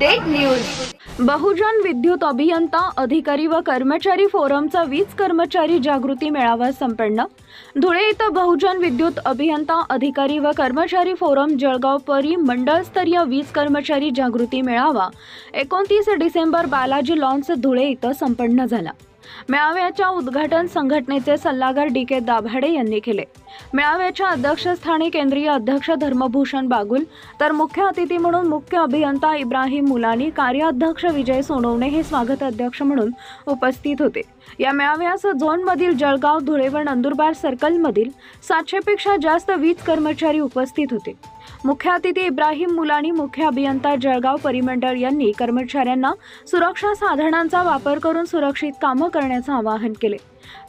Update news. बहुजन विद्युत अभियंता अधिकारी व कर्मचारी फोरमचा वीज कर्मचारी जागृती मेळावा संपन्न। धुळे येथे बहुजन विद्युत अभियंता अधिकारी व कर्मचारी फोरम जळगाव परिमंडळस्तरीय वीज कर्मचारी जागृती मेळावा 29 डिसेंबर बालाजी लॉन्स धुळे येथे संपन्न झाला। मेळाव्याच्या उद्घाटन संघटनेचे सल्लागार डी.के. दाभाडे यांनी केले। मेळाव्याच्या अध्यक्षस्थानी केंद्रीय अध्यक्ष धर्मभूषण बागुल तर मुख्य अतिथी म्हणून मुख्य अभियंता इब्राहिम मुलानी, कार्याध्यक्ष विजय सोनवणे हे स्वागत अध्यक्ष म्हणून उपस्थित होते। या मेळाव्यास झोनमधील जळगाव, धुळे व नंदुरबार सर्कलमधील 700 पेक्षा जास्त वीज कर्मचारी उपस्थित होते। मुख्य अतिथी इब्राहिम मुलानी, मुख्य अभियंता जळगाव परिमंडळ यांनी कर्मचाऱ्यांना सुरक्षा साधनांचा वापर करून सुरक्षित कामे करण्याचे आवाहन केले।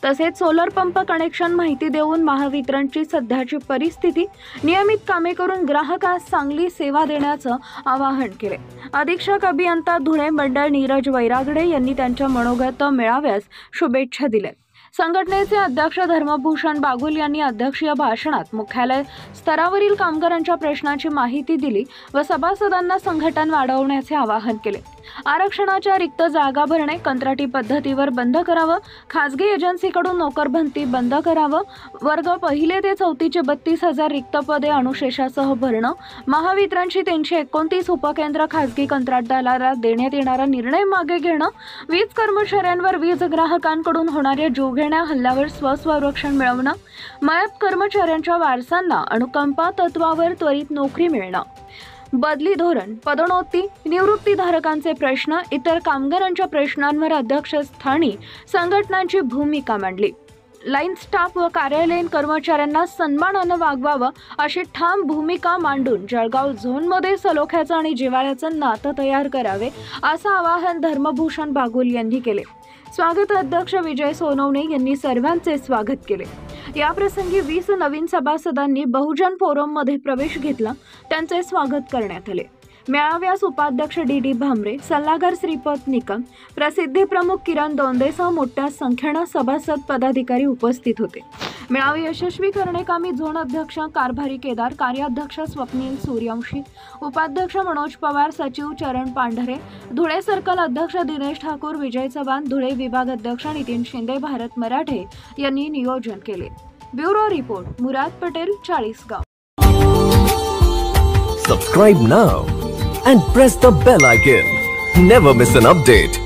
तसेच सोलर पंप कनेक्शन माहिती देऊन महावितरणची सध्याची परिस्थिती, नियमित कामे करून ग्राहकास चांगली सेवा देण्याचे आवाहन केले। अधीक्षक अभियंता धुळे मंडळ नीरज वैरागडे यांनी त्यांच्या मनोगत मेळाव्यास शुभेच्छा दिल्या। संघटनेचे अध्यक्ष धर्मभूषण बागुल यांनी अध्यक्षीय भाषणात मुख्यालय स्तरावरील कामगारांच्या प्रश्नांची माहिती दिली व सभासदांना संघटन वाढवण्याचे आवाहन केले। आरक्षणाच्या रिक्त जागा भरणे कंत्राटी पद्धतीवर बंद करावं, खासगी एजन्सीकडून नोकरभरती बंद करावं, वर्ग पहिले ते चौथीचे 32,000 रिक्त पदे अनुशेषासह भरणं, महावितरणची 329 उपकेंद्र खासगी कंत्राटदाराला देण्यात येणारा निर्णय मागे घेणं, वीज कर्मचाऱ्यांवर वीज ग्राहकांकडून होणाऱ्या जीवघेण्या हल्ल्यावर स्वसंरक्षण मिळवणं, मयत कर्मचाऱ्यांच्या वारसांना अनुकंपा तत्वावर त्वरित नोकरी मिळणं, बदली धोरण, पदोन्नती, निवृत्तीधारकांचे प्रश्न, इतर कामगारांच्या प्रश्नांवर अध्यक्षस्थानी संघटनांची भूमिका मांडली। लाईन स्टाफ व कार्यालयीन कर्मचाऱ्यांना सन्मानाने वागवावं अशी ठाम भूमिका मांडून जळगाव झोनमध्ये सलोख्याचं आणि जिव्हाळ्याचं नातं तयार करावे असं आवाहन धर्मभूषण बागुल यांनी केले। स्वागत अध्यक्ष विजय सोनवणे यांनी सर्वांचे स्वागत केले। याप्रसंगी 20 नवीन सभासदांनी बहुजन फोरममध्ये प्रवेश घेतला, त्यांचे स्वागत करण्यात आले। मेळाव्यास उपाध्यक्ष डी.डी. भामरे, सल्लागार श्रीपद निकम, प्रसिद्धी प्रमुख किरण दोंदेसह मोठ्या संख्येने सभासद पदाधिकारी उपस्थित होते। मेळावे यशस्वी करण्याकामी झोन अध्यक्ष कारभारी केदार, कार्याध्यक्ष स्वप्नील सूर्यवंशी, उपाध्यक्ष मनोज पवार, सचिव चरण पांढरे, धुळे सर्कल अध्यक्ष दिनेश ठाकूर, विजय चव्हाण, धुळे विभाग अध्यक्ष नितीन शिंदे, भारत मराठे यांनी नियोजन केले। Bureau report Murad Patel, Chalisgaon. Subscribe now and press the bell icon. Never miss an update.